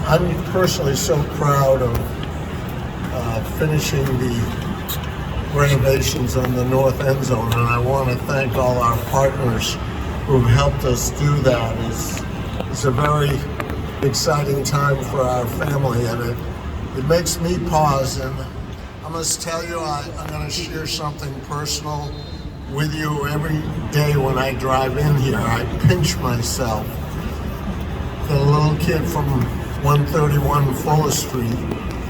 I'm personally so proud of finishing the renovations on the north end zone, and I want to thank all our partners who've helped us do that. It's a very exciting time for our family, and it makes me pause. And I must tell you, I'm going to share something personal with you. Every day when I drive in here, I pinch myself. The little kid from 131 Fuller Street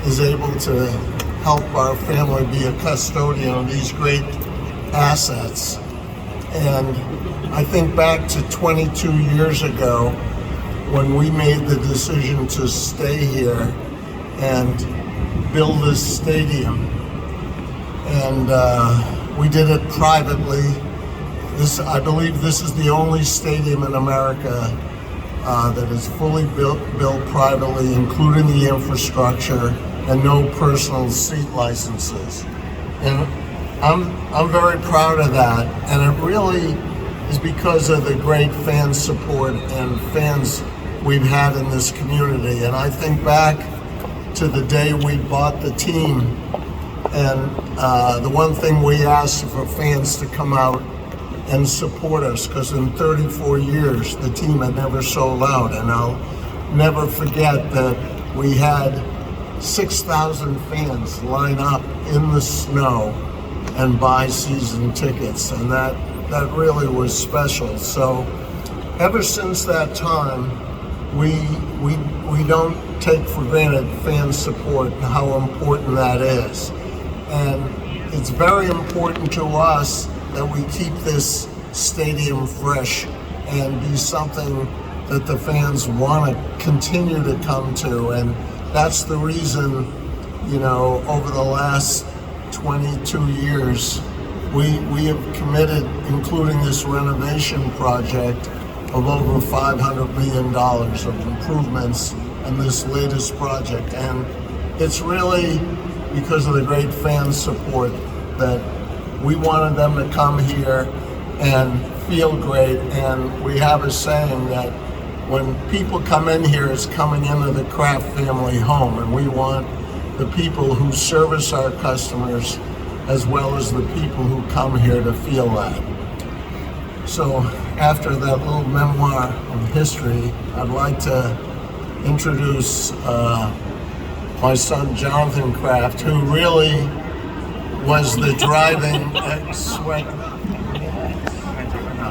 is able to help our family be a custodian of these great assets. And I think back to 22 years ago when we made the decision to stay here and build this stadium. And we did it privately. I believe this is the only stadium in America that is fully built privately, including the infrastructure, and no personal seat licenses. And I'm very proud of that, and it really is because of the great fan support and fans we've had in this community. And I think back to the day we bought the team, and the one thing we asked for fans to come out and support us, because in 34 years the team had never sold out. And I'll never forget that we had 6,000 fans line up in the snow and buy season tickets, and that really was special. So ever since that time, we don't take for granted fan support and how important that is. And it's very important to us that we keep this stadium fresh and be something that the fans want to continue to come to. And that's the reason, over the last 22 years, we have committed, including this renovation project, of over $500 million of improvements in this latest project. And it's really because of the great fan support that we wanted them to come here and feel great. And we have a saying that when people come in here, it's coming into the Kraft family home, and we want the people who service our customers as well as the people who come here to feel that. So after that little memoir of history, I'd like to introduce my son Jonathan Kraft, who really was the driving sweat.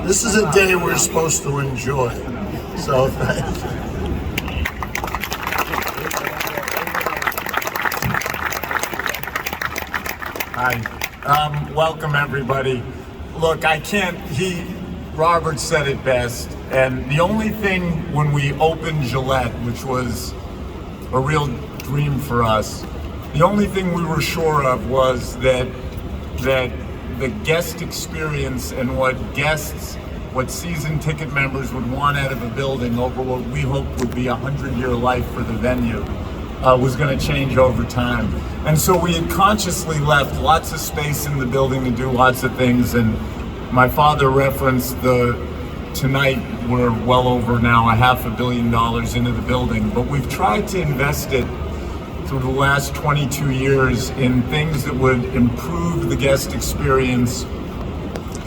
This is a day we're supposed to enjoy. So thank you. Hi, welcome everybody. Look, Robert said it best, and the only thing when we opened Gillette, which was a real dream for us, the only thing we were sure of was that the guest experience and what season ticket members would want out of a building over what we hoped would be a 100-year life for the venue was going to change over time. And so we had consciously left lots of space in the building to do lots of things. And my father referenced tonight we're well over now $500 million into the building, but we've tried to invest it through the last 22 years in things that would improve the guest experience.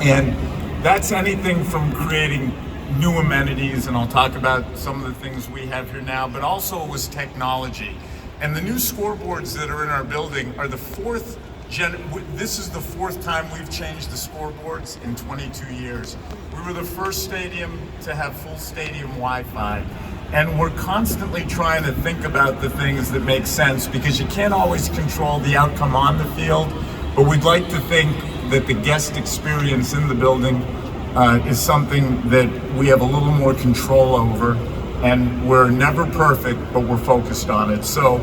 And that's anything from creating new amenities, and I'll talk about some of the things we have here now, but also it was technology. And the new scoreboards that are in our building are this is the fourth time we've changed the scoreboards in 22 years. We were the first stadium to have full stadium Wi-Fi. And we're constantly trying to think about the things that make sense, because you can't always control the outcome on the field, but we'd like to think that the guest experience in the building is something that we have a little more control over, and we're never perfect, but we're focused on it. So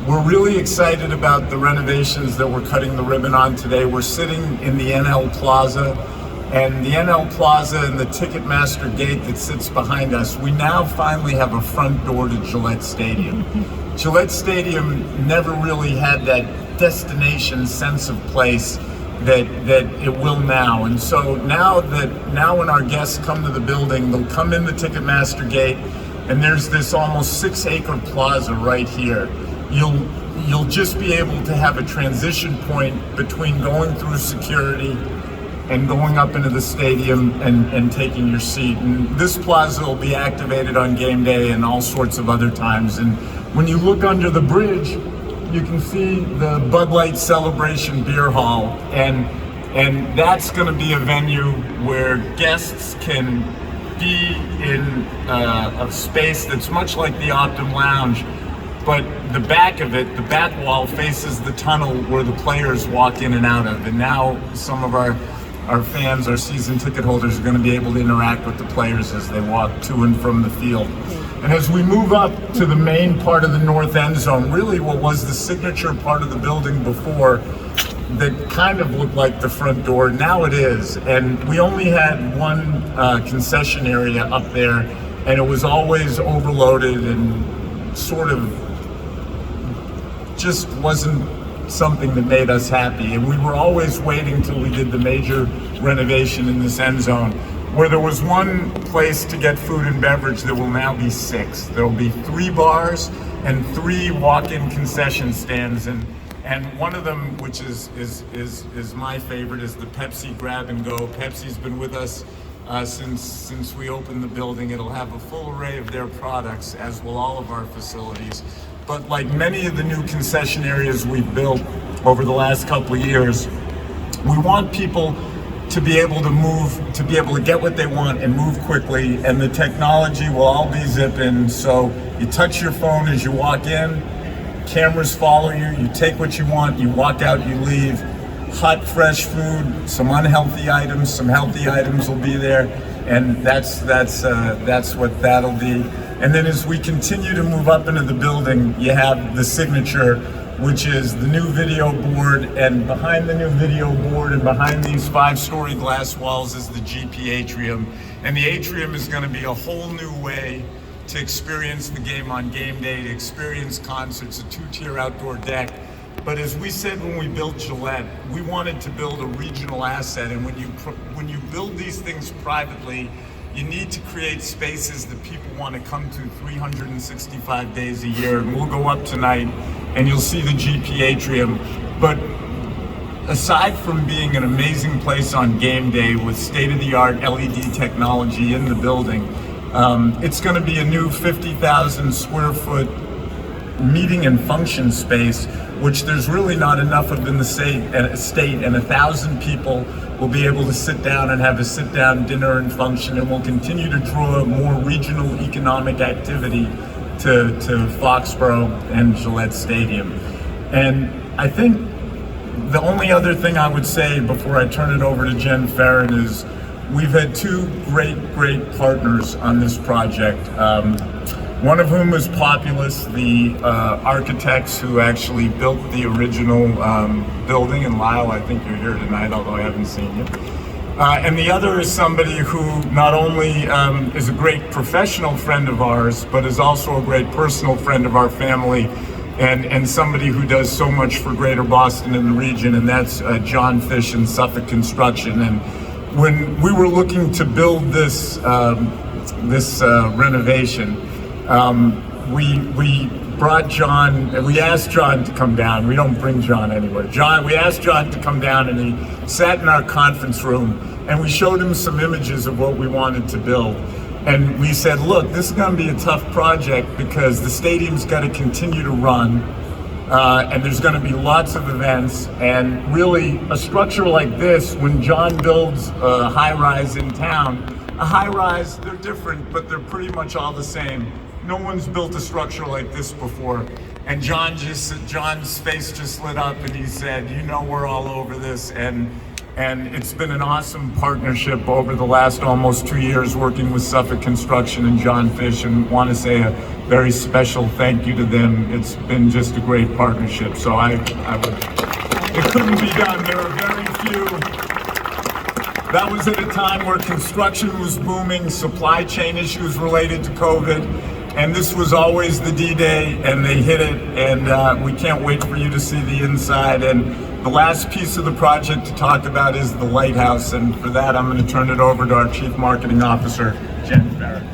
we're really excited about the renovations that we're cutting the ribbon on today. We're sitting in the NL Plaza, and the NL Plaza and the Ticketmaster gate that sits behind us, we now finally have a front door to Gillette Stadium. Gillette Stadium never really had that destination sense of place that it will now. And so now when our guests come to the building, they'll come in the Ticketmaster gate, and there's this almost 6-acre plaza right here. You'll just be able to have a transition point between going through security and going up into the stadium and taking your seat. And this plaza will be activated on game day and all sorts of other times. And when you look under the bridge, you can see the Bud Light Celebration Beer Hall, and that's going to be a venue where guests can be in a space that's much like the Optum Lounge, but the back of it, the back wall, faces the tunnel where the players walk in and out of. And now some of our fans, our season ticket holders, are going to be able to interact with the players as they walk to and from the field. And as we move up to the main part of the north end zone, really what was the signature part of the building before, that kind of looked like the front door, now it is. And we only had one concession area up there, and it was always overloaded and sort of just wasn't something that made us happy. And we were always waiting till we did the major renovation in this end zone, where there was one place to get food and beverage. There will now be 6. There will be 3 bars and 3 walk-in concession stands, and one of them, which is my favorite, is the Pepsi Grab and Go. Pepsi's been with us since we opened the building. It'll have a full array of their products, as will all of our facilities. But like many of the new concession areas we've built over the last couple of years, we want people to be able to move, to be able to get what they want and move quickly, and the technology will all be zip-in. So you touch your phone as you walk in, cameras follow you, you take what you want, you walk out, you leave. Hot, fresh food, some unhealthy items, some healthy items will be there, and that's what that'll be. And then as we continue to move up into the building, you have the signature, which is the new video board, and behind the new video board and behind these 5-story glass walls is the GP Atrium. And the atrium is going to be a whole new way to experience the game on game day, to experience concerts, a 2-tier outdoor deck. But as we said when we built Gillette, we wanted to build a regional asset, and when you build these things privately, you need to create spaces that people want to come to 365 days a year. And we'll go up tonight and you'll see the GP Atrium. But aside from being an amazing place on game day with state-of-the-art LED technology in the building, it's going to be a new 50,000 square foot meeting and function space, which there's really not enough of in the state, and 1,000 people will be able to sit down and have a sit-down dinner and function, and we'll continue to draw more regional economic activity to Foxborough and Gillette Stadium. And I think the only other thing I would say before I turn it over to Jen Farron is we've had 2 great partners on this project. One of whom is Populous, the architects who actually built the original building. And Lyle, I think you're here tonight, although I haven't seen you. And the other is somebody who not only is a great professional friend of ours, but is also a great personal friend of our family, and somebody who does so much for Greater Boston and the region, and that's John Fish and Suffolk Construction. And when we were looking to build this renovation, we brought John, we asked John to come down. We don't bring John anywhere. We asked John to come down, and he sat in our conference room, and we showed him some images of what we wanted to build. And we said, look, this is going to be a tough project because the stadium's got to continue to run, and there's going to be lots of events. And really, a structure like this, when John builds a high-rise in town, a high-rise, they're different, but they're pretty much all the same. No one's built a structure like this before. And John's face just lit up, and he said, you know, we're all over this. And it's been an awesome partnership over the last almost 2 years working with Suffolk Construction and John Fish, and want to say a very special thank you to them. It's been just a great partnership. So it couldn't be done. There are very few. That was at a time where construction was booming, supply chain issues related to COVID, and this was always the D-Day, and they hit it, and we can't wait for you to see the inside. And the last piece of the project to talk about is the lighthouse, and for that I'm going to turn it over to our Chief Marketing Officer, Jen Farron.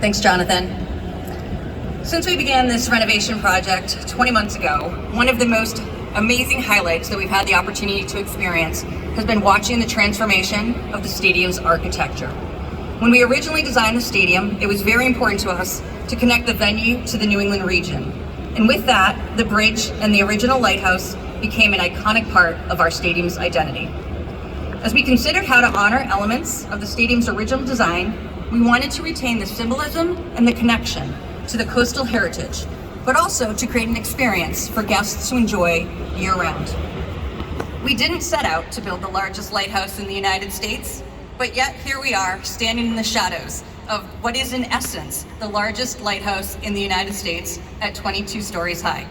Thanks, Jonathan. Since we began this renovation project 20 months ago, one of the most amazing highlights that we've had the opportunity to experience has been watching the transformation of the stadium's architecture. When we originally designed the stadium, it was very important to us to connect the venue to the New England region. And with that, the bridge and the original lighthouse became an iconic part of our stadium's identity. As we considered how to honor elements of the stadium's original design, we wanted to retain the symbolism and the connection to the coastal heritage, but also to create an experience for guests to enjoy year-round. We didn't set out to build the largest lighthouse in the United States, but yet here we are, standing in the shadows of what is in essence the largest lighthouse in the United States at 22 stories high.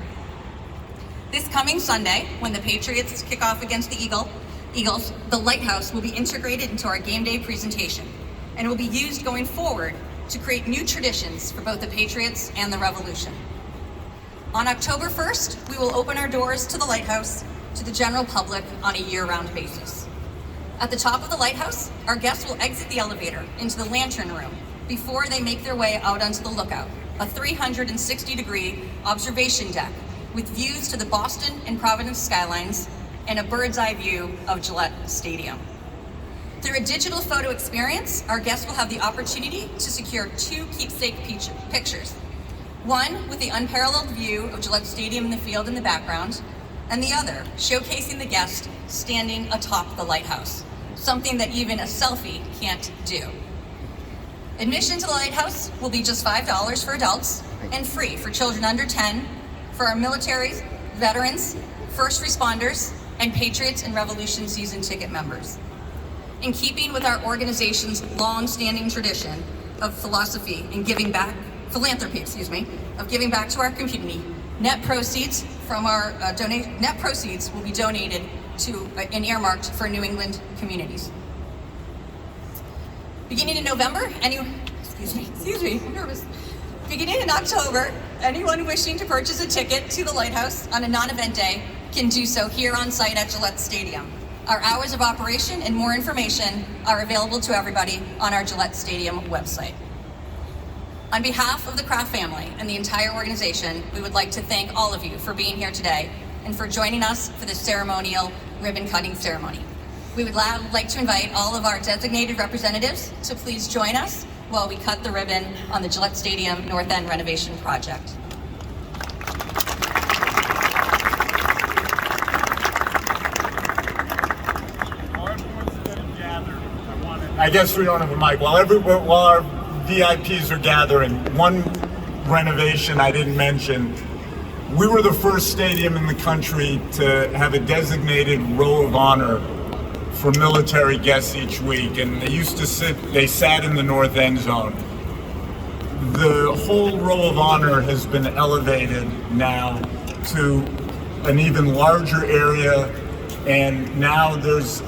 This coming Sunday, when the Patriots kick off against the Eagles, the lighthouse will be integrated into our game day presentation and will be used going forward to create new traditions for both the Patriots and the Revolution. On October 1st, we will open our doors to the lighthouse to the general public on a year-round basis. At the top of the lighthouse, our guests will exit the elevator into the lantern room before they make their way out onto the lookout, a 360-degree observation deck with views to the Boston and Providence skylines and a bird's eye view of Gillette Stadium. Through a digital photo experience, our guests will have the opportunity to secure 2 keepsake pictures. One with the unparalleled view of Gillette Stadium in the field in the background, and the other showcasing the guest standing atop the lighthouse, something that even a selfie can't do. Admission to the lighthouse will be just $5 for adults and free for children under 10, for our military, veterans, first responders, and Patriots and Revolution season ticket members. In keeping with our organization's long-standing tradition of philanthropy of giving back to our community, net proceeds will be donated to and earmarked for New England communities. Beginning in November, Beginning in October, anyone wishing to purchase a ticket to the lighthouse on a non-event day can do so here on site at Gillette Stadium. Our hours of operation and more information are available to everybody on our Gillette Stadium website. On behalf of the Kraft family and the entire organization, we would like to thank all of you for being here today and for joining us for this ceremonial ribbon cutting ceremony. We would like to invite all of our designated representatives to please join us while we cut the ribbon on the Gillette Stadium North End renovation project. I guess we don't have a mic. While our VIPs are gathering, one renovation I didn't mention, we were the first stadium in the country to have a designated row of honor for military guests each week, and they sat in the north end zone. The whole row of honor has been elevated now to an even larger area, and now there's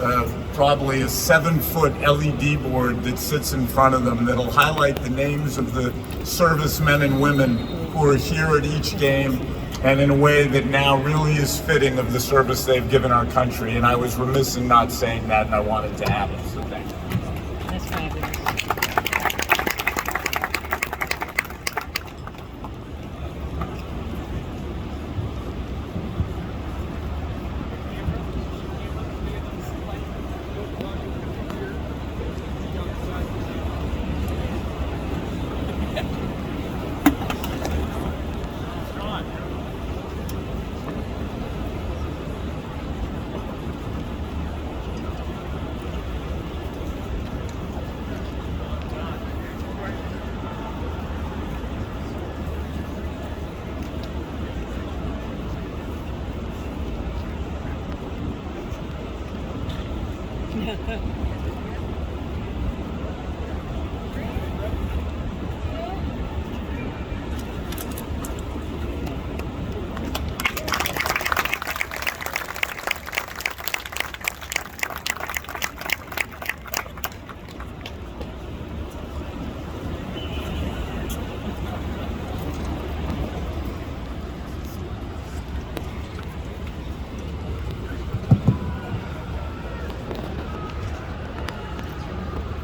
probably a 7-foot LED board that sits in front of them that'll highlight the names of the servicemen and women who are here at each game, and in a way that now really is fitting of the service they've given our country. And I was remiss in not saying that, and I wanted to add it, so thank you. That's fabulous.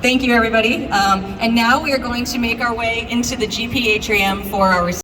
Thank you, everybody. And now we are going to make our way into the GP atrium for our